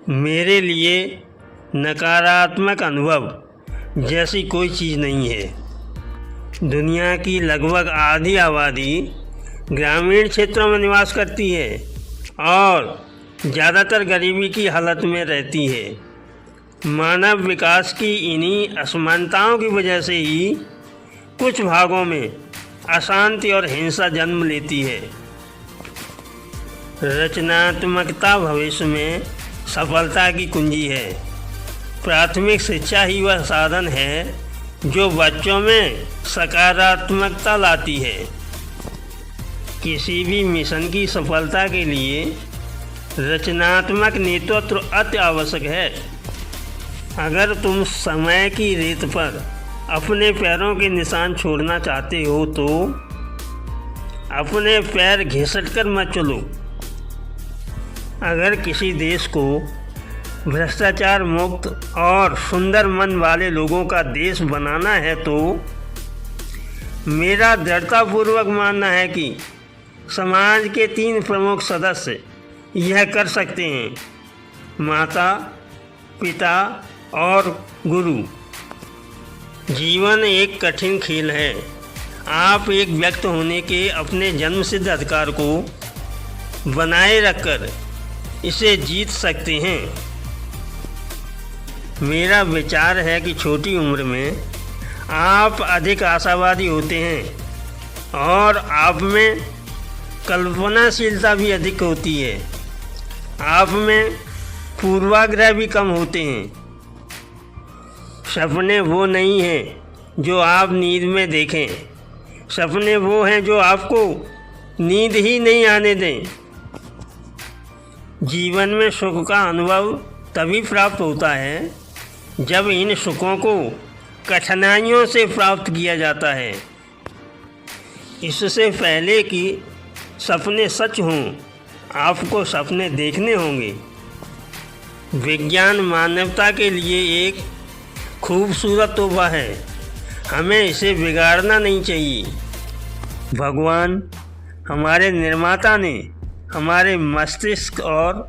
मेरे लिए नकारात्मक अनुभव जैसी कोई चीज़ नहीं है। दुनिया की लगभग आधी आबादी ग्रामीण क्षेत्रों में निवास करती है और ज़्यादातर गरीबी की हालत में रहती है। मानव विकास की इन्हीं असमानताओं की वजह से ही कुछ भागों में अशांति और हिंसा जन्म लेती है। रचनात्मकता भविष्य में सफलता की कुंजी है। प्राथमिक शिक्षा ही वह साधन है जो बच्चों में सकारात्मकता लाती है। किसी भी मिशन की सफलता के लिए रचनात्मक नेतृत्व अति आवश्यक है। अगर तुम समय की रेत पर अपने पैरों के निशान छोड़ना चाहते हो तो अपने पैर घिसट कर मत चलो। अगर किसी देश को भ्रष्टाचार मुक्त और सुंदर मन वाले लोगों का देश बनाना है तो मेरा दृढ़तापूर्वक मानना है कि समाज के 3 प्रमुख सदस्य यह कर सकते हैं: माता, पिता और गुरु। जीवन एक कठिन खेल है। आप एक व्यक्ति होने के अपने जन्मसिद्ध अधिकार को बनाए रखकर इसे जीत सकते हैं। मेरा विचार है कि छोटी उम्र में आप अधिक आशावादी होते हैं और आप में कल्पनाशीलता भी अधिक होती है। आप में पूर्वाग्रह भी कम होते हैं। सपने वो नहीं हैं जो आप नींद में देखें, सपने वो हैं जो आपको नींद ही नहीं आने दें। जीवन में सुख का अनुभव तभी प्राप्त होता है जब इन सुखों को कठिनाइयों से प्राप्त किया जाता है। इससे पहले कि सपने सच हों, आपको सपने देखने होंगे। विज्ञान मानवता के लिए एक खूबसूरत तोहफा है, हमें इसे बिगाड़ना नहीं चाहिए। भगवान हमारे निर्माता ने हमारे मस्तिष्क और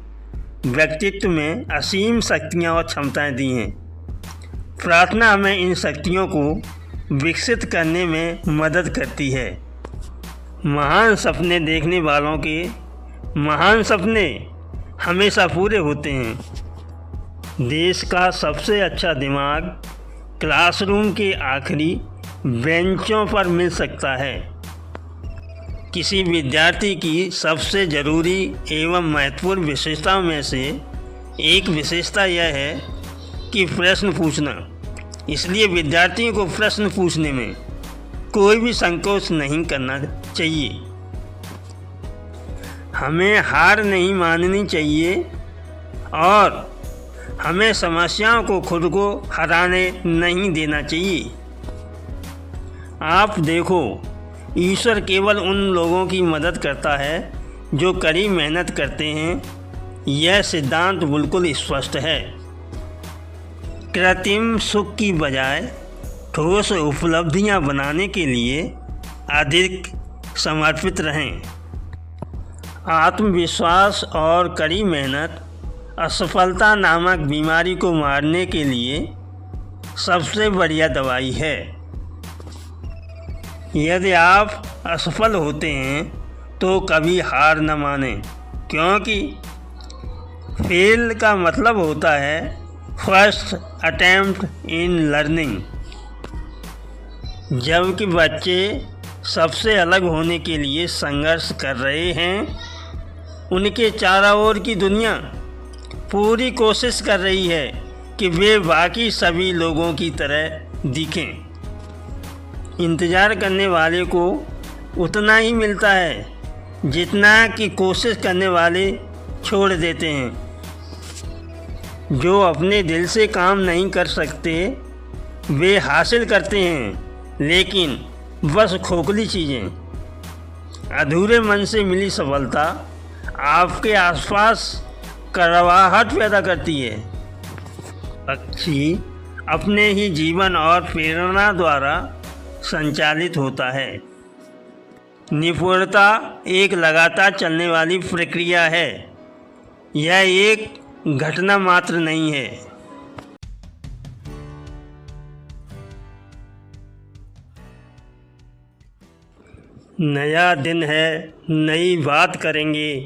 व्यक्तित्व में असीम शक्तियाँ और क्षमताएं दी हैं। प्रार्थना हमें इन शक्तियों को विकसित करने में मदद करती है। महान सपने देखने वालों के महान सपने हमेशा पूरे होते हैं। देश का सबसे अच्छा दिमाग क्लासरूम के आखिरी बेंचों पर मिल सकता है। किसी विद्यार्थी की सबसे ज़रूरी एवं महत्वपूर्ण विशेषताओं में से एक विशेषता यह है कि प्रश्न पूछना। इसलिए विद्यार्थियों को प्रश्न पूछने में कोई भी संकोच नहीं करना चाहिए। हमें हार नहीं माननी चाहिए और हमें समस्याओं को खुद को हराने नहीं देना चाहिए। आप देखो, ईश्वर केवल उन लोगों की मदद करता है जो कड़ी मेहनत करते हैं। यह सिद्धांत बिल्कुल स्पष्ट है। कृत्रिम सुख की बजाय ठोस उपलब्धियां बनाने के लिए अधिक समर्पित रहें। आत्मविश्वास और कड़ी मेहनत असफलता नामक बीमारी को मारने के लिए सबसे बढ़िया दवाई है। यदि आप असफल होते हैं तो कभी हार न मानें, क्योंकि फेल का मतलब होता है फर्स्ट अटेम्प्ट इन लर्निंग। जबकि बच्चे सबसे अलग होने के लिए संघर्ष कर रहे हैं, उनके चारों ओर की दुनिया पूरी कोशिश कर रही है कि वे बाकी सभी लोगों की तरह दिखें। इंतज़ार करने वाले को उतना ही मिलता है जितना कि कोशिश करने वाले छोड़ देते हैं। जो अपने दिल से काम नहीं कर सकते वे हासिल करते हैं, लेकिन बस खोखली चीज़ें। अधूरे मन से मिली सफलता आपके आसपास कड़वाहट पैदा करती है। पक्षी अपने ही जीवन और प्रेरणा द्वारा संचालित होता है। निपुणता एक लगातार चलने वाली प्रक्रिया है। यह एक घटना मात्र नहीं है। नया दिन है, नई बात करेंगे।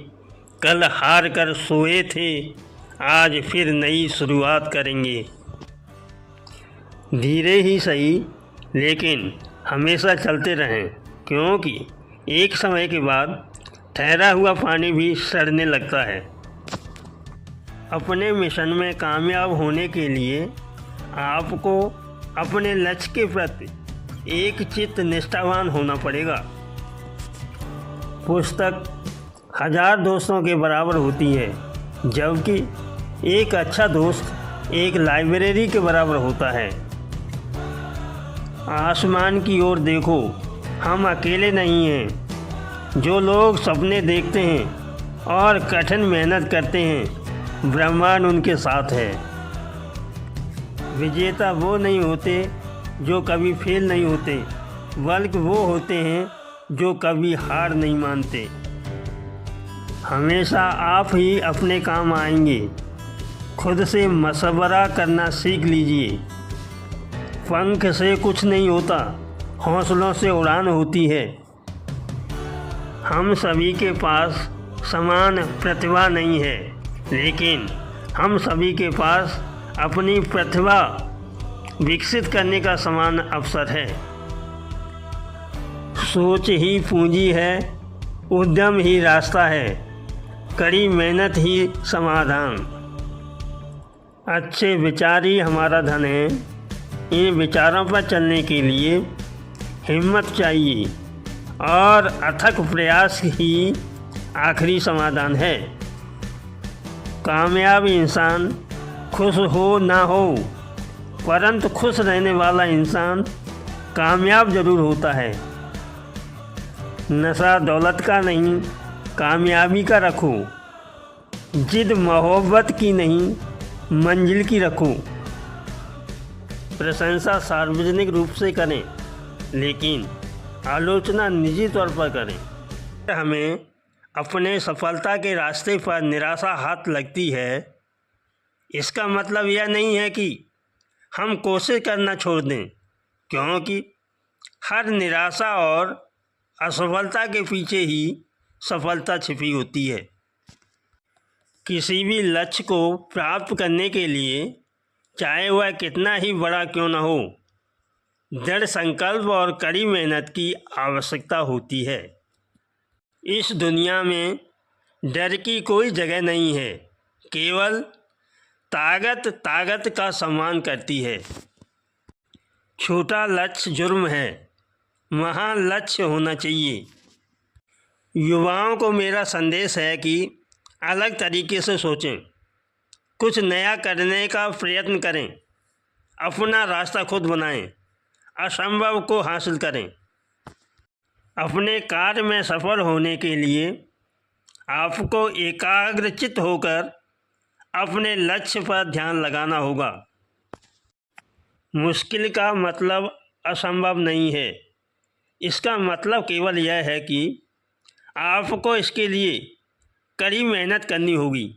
कल हार कर सोए थे, आज फिर नई शुरुआत करेंगे। धीरे ही सही, लेकिन हमेशा चलते रहें, क्योंकि एक समय के बाद ठहरा हुआ पानी भी सड़ने लगता है। अपने मिशन में कामयाब होने के लिए आपको अपने लक्ष्य के प्रति एक चित्त निष्ठावान होना पड़ेगा। पुस्तक 1000 दोस्तों के बराबर होती है, जबकि एक अच्छा दोस्त एक लाइब्रेरी के बराबर होता है। आसमान की ओर देखो, हम अकेले नहीं हैं। जो लोग सपने देखते हैं और कठिन मेहनत करते हैं, ब्रह्मांड उनके साथ है। विजेता वो नहीं होते जो कभी फेल नहीं होते, बल्कि वो होते हैं जो कभी हार नहीं मानते। हमेशा आप ही अपने काम आएंगे। खुद से मशवरा करना सीख लीजिए। पंख से कुछ नहीं होता, हौसलों से उड़ान होती है। हम सभी के पास समान प्रतिभा नहीं है, लेकिन हम सभी के पास अपनी प्रतिभा विकसित करने का समान अवसर है। सोच ही पूंजी है, उद्यम ही रास्ता है, कड़ी मेहनत ही समाधान। अच्छे विचार ही हमारा धन है। इन विचारों पर चलने के लिए हिम्मत चाहिए और अथक प्रयास ही आखिरी समाधान है। कामयाब इंसान खुश हो ना हो, परंतु खुश रहने वाला इंसान कामयाब जरूर होता है। नशा दौलत का नहीं, कामयाबी का रखो। जिद मोहब्बत की नहीं, मंजिल की रखो। प्रशंसा सार्वजनिक रूप से करें, लेकिन आलोचना निजी तौर पर करें। हमें अपने सफलता के रास्ते पर निराशा हाथ लगती है, इसका मतलब यह नहीं है कि हम कोशिश करना छोड़ दें, क्योंकि हर निराशा और असफलता के पीछे ही सफलता छिपी होती है। किसी भी लक्ष्य को प्राप्त करने के लिए, चाहे वह कितना ही बड़ा क्यों न हो, दृढ़ संकल्प और कड़ी मेहनत की आवश्यकता होती है। इस दुनिया में डर की कोई जगह नहीं है, केवल ताकत का सम्मान करती है। छोटा लक्ष्य जुर्म है, महान लक्ष्य होना चाहिए। युवाओं को मेरा संदेश है कि अलग तरीके से सोचें, कुछ नया करने का प्रयत्न करें, अपना रास्ता खुद बनाएं, असंभव को हासिल करें। अपने कार्य में सफल होने के लिए आपको एकाग्रचित्त होकर अपने लक्ष्य पर ध्यान लगाना होगा। मुश्किल का मतलब असंभव नहीं है, इसका मतलब केवल यह है कि आपको इसके लिए कड़ी मेहनत करनी होगी।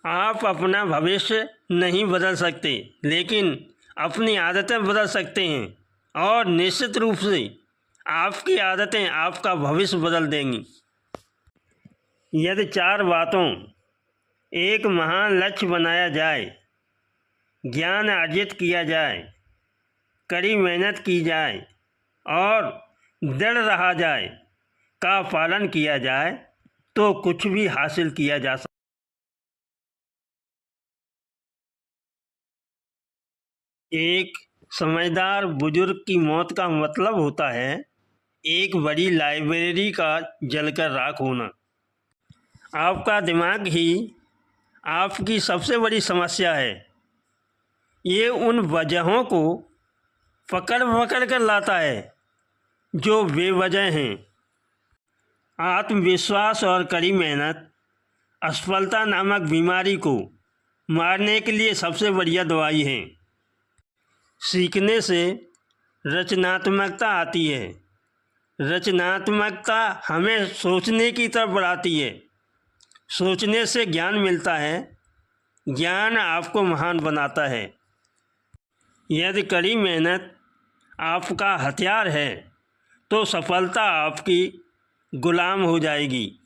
आप अपना भविष्य नहीं बदल सकते, लेकिन अपनी आदतें बदल सकते हैं, और निश्चित रूप से आपकी आदतें आपका भविष्य बदल देंगी। यदि 4 बातों एक महान लक्ष्य बनाया जाए, ज्ञान अर्जित किया जाए, कड़ी मेहनत की जाए और दृढ़ रहा जाए का पालन किया जाए, तो कुछ भी हासिल किया जा सकता। एक समझदार बुजुर्ग की मौत का मतलब होता है एक बड़ी लाइब्रेरी का जलकर राख होना। आपका दिमाग ही आपकी सबसे बड़ी समस्या है। ये उन वजहों को पकड़ कर लाता है जो बेवजह हैं। आत्मविश्वास और कड़ी मेहनत असफलता नामक बीमारी को मारने के लिए सबसे बढ़िया दवाई है। सीखने से रचनात्मकता आती है। रचनात्मकता हमें सोचने की तरफ बढ़ाती है। सोचने से ज्ञान मिलता है, ज्ञान आपको महान बनाता है। यदि कड़ी मेहनत आपका हथियार है तो सफलता आपकी गुलाम हो जाएगी।